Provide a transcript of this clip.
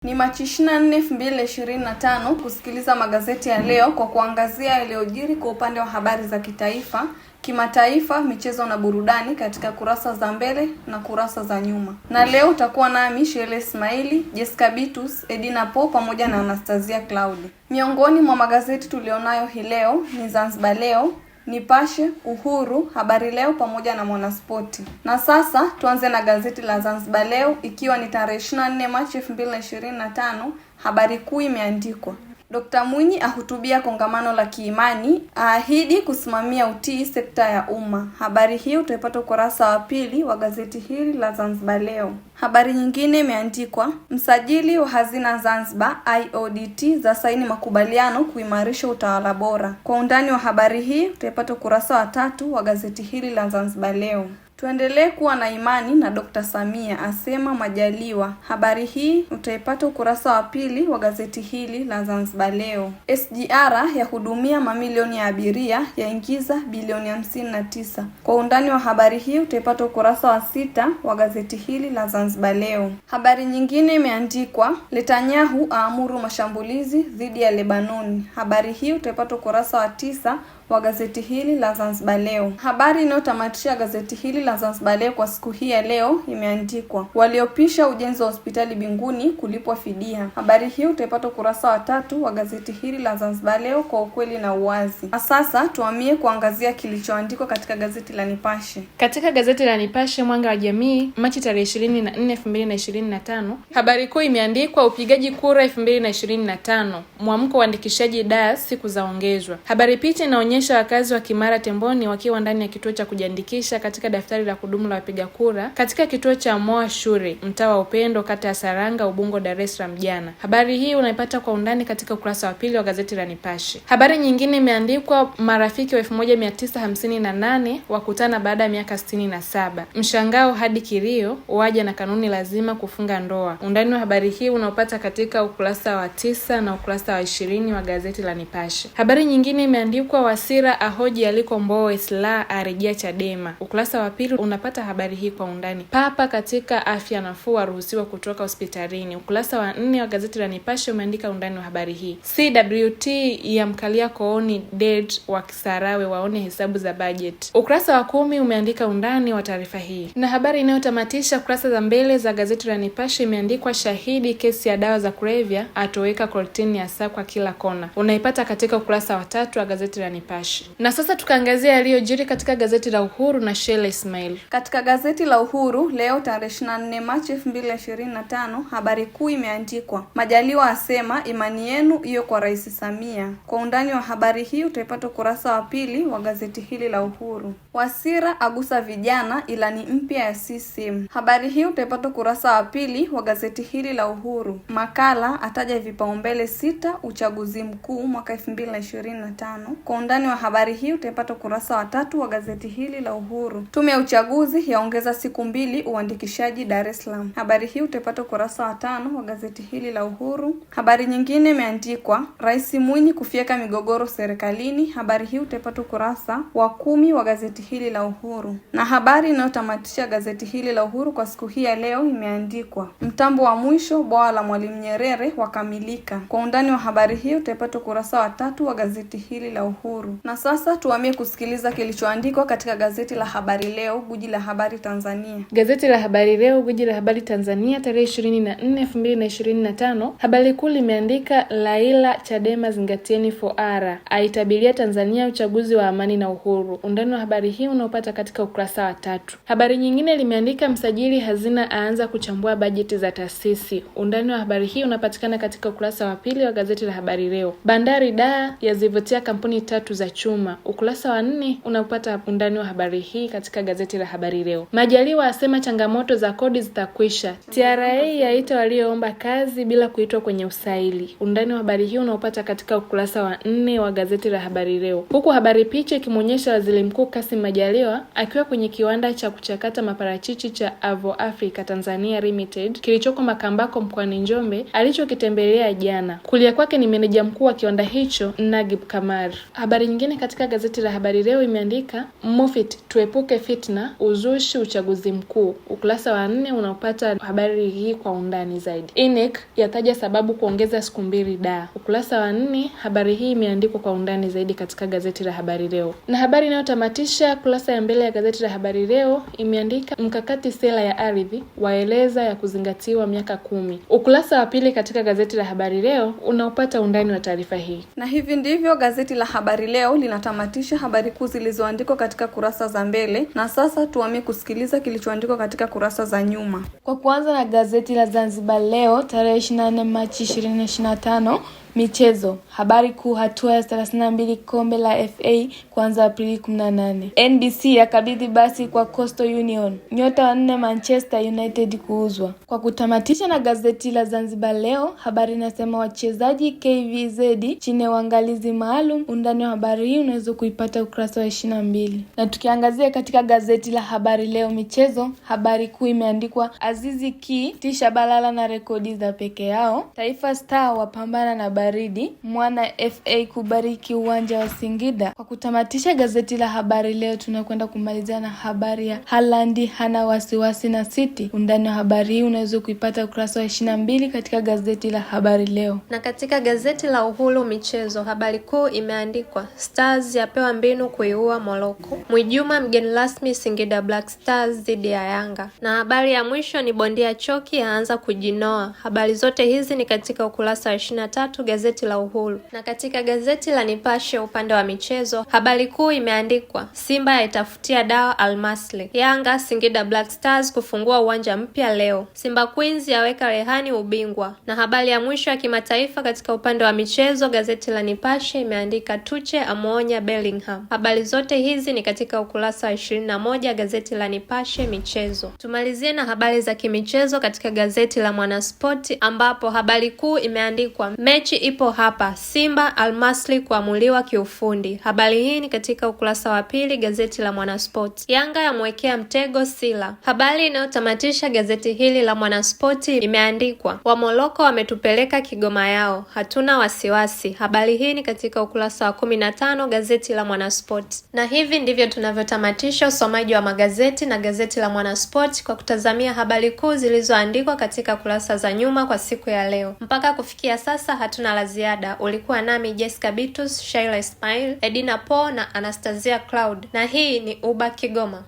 Ni Machi 24, 2025 kusikiliza magazeti ya leo kwa kuangazia yaliyojiri kwa upande wa habari za kitaifa, kimataifa, michezo na burudani katika kurasa za mbele na kurasa za nyuma. Na leo utakuwa nami Shele Ismaili, Jessica Bitus, Edina Po pamoja na Anastasia Cloud. Miongoni mwa magazeti tulionayo hii leo ni Zanzibar Leo, Nipashe, Uhuru, Habari Leo pamoja na Mwanaspoti. Na sasa tuanze na gazeti la Zanzibar Leo ikiwa ni tarehe 24 Machi 2025. Habari kuu imeandikwa: Dr. Mwinyi ahutubia kongamano la kiimani, ahidi kusimamia utii sekta ya umma. Habari hii utaipata ukurasa wa pili wa gazeti hili la Zanzibar Leo. Habari nyingine imeandikwa: msajili wa hazina Zanzibar IODT za saini makubaliano kuimarisha utawala bora. Kwa undani wa habari hii utaipata ukurasa wa 3 wa gazeti hili la Zanzibar Leo. Tuendelee kuwa na imani na Dr. Samia asema Majaliwa. Habari hii utaipata ukurasa wa pili wa gazeti hili la Zanzibar Leo. SGR yahudumia mamilioni ya abiria, yaingiza bilioni 59. Kwa undani wa habari hii utaipata ukurasa wa 6 wa gazeti hili la Zanzibar Leo. Habari nyingine imeandikwa: Netanyahu aamuru mashambulizi dhidi ya Lebanoni. Habari hii utaipata ukurasa wa 9 wa gazeti hili la Zanzibar Leo. Habari inayotamatisha gazeti hili la Zanzibar Leo kwa siku hii ya leo imeandikwa: waliopisha ujenzi wa hospitali Binguni kulipwa fidia. Habari hii utaipata ukurasa wa 3 wa gazeti hili la Zanzibar Leo kwa ukweli na uwazi. Na sasa tuhamie kuangazia kilichoandikwa katika gazeti la Nipashe. Katika gazeti la Nipashe Mwanga wa Jamii, Machi tarehe 24, 2025, habari kuu imeandikwa: upigaji kura 2025, mwamko uandikishaji daa siku zaongezwa. Habari picha inaonyesha wakazi wa Kimara Temboni wakiwa ndani ya kituo cha kujiandikisha katika daftari la kudumu la wapiga kura katika kituo cha Moa Shule, mtaa wa Upendo, kata ya Saranga, Ubungo, Dar es Salaam jana. Habari hii unaipata kwa undani katika ukurasa wa pili wa gazeti la Nipashe. Habari nyingine imeandikwa: marafiki wa 1958 wakutana baada ya miaka 67. Mshangao hadi kilio, waja na kanuni lazima kufunga ndoa. Undani wa habari hii unaopata katika ukurasa wa 9 na ukurasa wa 20 wa gazeti la Nipashe. Habari nyingine imeandikwa: Wasira ahoji aliko Mbowe, Slaa arejea Chadema. Ukurasa wa pili unapata habari hii kwa undani. Papa katika afya nafuu aruhusiwa kutoka hospitalini. Ukurasa wa 4 wa gazeti la Nipashe umeandika undani wa habari hii. CWT ya mkalia kooni dead wa Kisarawe waone hesabu za budget. Ukurasa wa 10 umeandika undani wa taarifa hii. Na habari inayotamatisha kurasa za mbele za gazeti la Nipashe imeandikwa: shahidi kesi ya dawa za kulevya atoweka kortini ya sakwa kila kona. Unaipata katika ukurasa wa 3 wa gazeti la Nipashe. Na sasa tukaangazia yaliyojiri katika gazeti la Uhuru na Shele Ismail. Katika gazeti la Uhuru leo tarehe 24 Machi 2025, habari kuu imeandikwa: Majaliwa asema imani yenu hiyo kwa Rais Samia. Kwa undani wa habari hii utaipata ukurasa wa pili wa gazeti hili la Uhuru. Wasira agusa vijana ilani mpya ya CCM. Habari hii utaipata ukurasa wa pili wa gazeti hili la Uhuru. Makala ataja vipaumbele 6 uchaguzi mkuu mwaka 2025. Kwa undani wa habari hii utaipata ukurasa wa 3 wa gazeti hili la Uhuru. Tume ya uchaguzi yaongeza siku 2 uandikishaji Dar es Salaam. Habari hii utaipata ukurasa wa 5 wa gazeti hili la Uhuru. Habari nyingine imeandikwa: Rais Mwinyi kufyeka migogoro serikalini. Habari hii utaipata ukurasa wa 10 wa gazeti hili la Uhuru. Na habari inayotamatisha gazeti hili la Uhuru kwa siku hii ya leo imeandikwa: mtambo wa mwisho bwawa la Mwalimu Nyerere wakamilika. Kwa undani wa habari hii utaipata ukurasa wa 3 wa gazeti hili la Uhuru. Na sasa tuhamie kusikiliza kilichoandikwa katika gazeti la Habari Leo, guji la habari Tanzania. Gazeti la Habari Leo, guji la habari Tanzania, tarehe 24, 2025, habari kuu limeandika: Laila Chadema zingatieni 4R, aitabiria Tanzania uchaguzi wa amani na uhuru. Undani wa habari hii unaopata katika ukurasa wa 3. Habari nyingine limeandika: msajili hazina aanza kuchambua bajeti za taasisi. Undani wa habari hii unapatikana katika ukurasa wa pili wa gazeti la Habari Leo. Bandari Dar yazivutia kampuni 3 za chuma. Ukurasa wa 4 unapata undani wa habari hii katika gazeti la Habari Leo. Majaliwa asema changamoto za kodi zitakwisha. TRA yaita walioomba kazi bila kuitwa kwenye usaili. Undani wa habari hii unaopata katika ukurasa wa 4 wa gazeti la Habari Leo. Huku habari picha ikimuonyesha Waziri Mkuu Kassim Majaliwa akiwa kwenye kiwanda cha kuchakata maparachichi cha Avo Africa Tanzania Limited kilichoko Makambako mkoani Njombe alichokitembelea jana. Kulia kwake ni meneja mkuu wa kiwanda hicho Nagib Kamar. Habari nyingine katika gazeti la Habari Leo imeandika Mufti, tuepuke fitna, uzushi uchaguzi mkuu. Ukurasa wa 4 unaopata habari hii kwa undani zaidi. INEC yataja sababu kuongeza siku 2 da. Ukurasa wa 4 habari hii imeandikwa kwa undani zaidi katika gazeti la Habari Leo. Na habari inayotamatisha kurasa ya mbele ya gazeti la Habari Leo imeandika mkakati sera ya ardhi waeleza ya kuzingatiwa miaka 10. Ukurasa wa 2 katika gazeti la Habari Leo unaopata undani wa taarifa hii. Na hivi ndivyo gazeti la Habari Leo linatamatisha habari kuu zilizoandikwa katika kurasa za mbele, na sasa tuhamie kusikiliza kilichoandikwa katika kurasa za nyuma. Kwa kuanza na gazeti la Zanzibar Leo tarehe 24 Machi 2025, michezo. Habari kuu, hatua ya 32 kombe la FA kuanza Aprili 18. NBC yakabidhi basi kwa Coastal Union. Nyota wa 4 Manchester United kuuzwa. Kwa kutamatisha na gazeti la Zanzibar Leo, habari inasema wachezaji KVZ chini ya uangalizi maalum. Undani wa habari hii unaweza kuipata ukurasa wa 22. Na tukiangazia katika gazeti la Habari Leo michezo, habari kuu imeandikwa Azizi Ki tisha balala na rekodi za peke yao. Taifa Star wapambana na baridi. Mwana FA kubariki uwanja wa Singida. Kwa kutamatisha gazeti la Habari Leo, tunakwenda kumalizia na habari ya Haaland hana wasiwasi na City. Undani wa habari hii unaweza kuipata ukurasa wa 22 katika gazeti la Habari Leo. Na katika gazeti la Uhuru michezo, habari kuu imeandikwa Stars yapewa mbinu kuiua Morocco. Mwijuma mgeni rasmi Singida Black Stars dhidi ya Yanga. Na habari ya mwisho ni bondia Choki aanza kujinoa. Habari zote hizi ni katika ukurasa wa 23 gazeti la Uhuru. Na katika gazeti la Nipashe upande wa michezo, habari kuu imeandikwa Simba yaitafutia dawa Al-Masry. Yanga Singida Black Stars kufungua uwanja mpya leo. Simba Queens yaweka rehani ubingwa. Na habari ya mwisho ya kimataifa katika upande wa michezo, gazeti la Nipashe imeandika Tuche amuonya Bellingham. Habari zote hizi ni katika ukurasa wa 21 gazeti la Nipashe michezo. Tumalizie na habari za kimichezo katika gazeti la Mwanaspoti, ambapo habari kuu imeandikwa mechi ipo hapa, Simba Al-Masry kuamuliwa kiufundi. Habari hii ni katika ukurasa wa 2 gazeti la Mwanaspoti. Yanga yamwekea mtego Sila. Habari inayotamatisha gazeti hili la Mwanaspoti imeandikwa wa Morocco wametupeleka Kigoma yao, hatuna wasiwasi. Habari hii ni katika ukurasa wa 15 gazeti la Mwanaspoti. Na hivi ndivyo tunavyotamatisha usomaji wa magazeti na gazeti la Mwanaspoti kwa kutazamia habari kuu zilizoandikwa katika kurasa za nyuma kwa siku ya leo. Mpaka kufikia sasa hatuna la ziada. Ulikuwa nami Jessica Bitus, Shaila Ismail, Edina Po na Anastasia Cloud. Na hii ni Uba Kigoma.